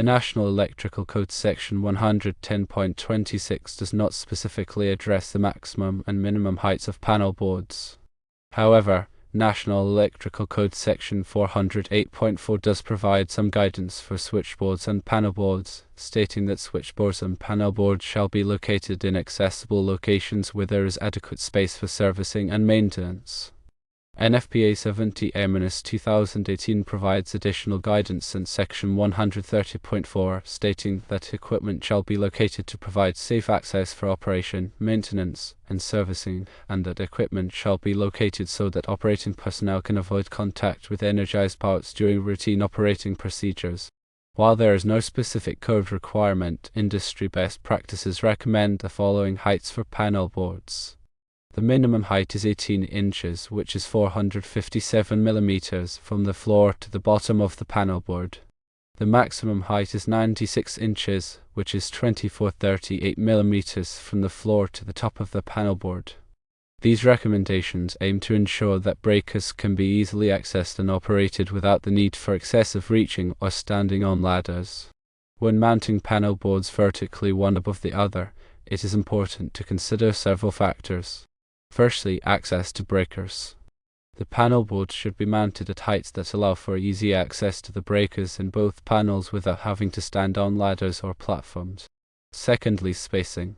The National Electrical Code Section 110.26 does not specifically address the maximum and minimum heights of panel boards. However, National Electrical Code Section 408.4 does provide some guidance for switchboards and panelboards, stating that switchboards and panelboards shall be located in accessible locations where there is adequate space for servicing and maintenance. NFPA 70-2018 provides additional guidance in Section 130.4, stating that equipment shall be located to provide safe access for operation, maintenance, and servicing, and that equipment shall be located so that operating personnel can avoid contact with energized parts during routine operating procedures. While there is no specific code requirement, industry best practices recommend the following heights for panel boards. The minimum height is 18 inches, which is 457 millimeters from the floor to the bottom of the panel board. The maximum height is 96 inches, which is 2438 millimeters from the floor to the top of the panel board. These recommendations aim to ensure that breakers can be easily accessed and operated without the need for excessive reaching or standing on ladders. When mounting panel boards vertically one above the other, it is important to consider several factors. Firstly, access to breakers. The panel boards should be mounted at heights that allow for easy access to the breakers in both panels without having to stand on ladders or platforms. Secondly, spacing.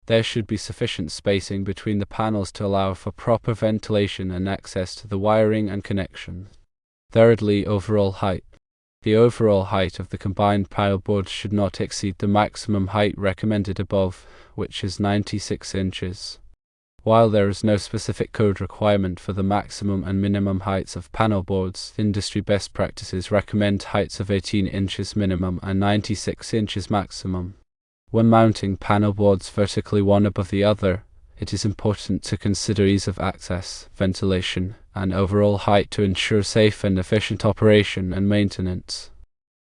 There should be sufficient spacing between the panels to allow for proper ventilation and access to the wiring and connections. Thirdly, overall height. The overall height of the combined panel boards should not exceed the maximum height recommended above, which is 96 inches. While there is no specific code requirement for the maximum and minimum heights of panel boards, industry best practices recommend heights of 18 inches minimum and 96 inches maximum. When mounting panel boards vertically one above the other, it is important to consider ease of access, ventilation, and overall height to ensure safe and efficient operation and maintenance.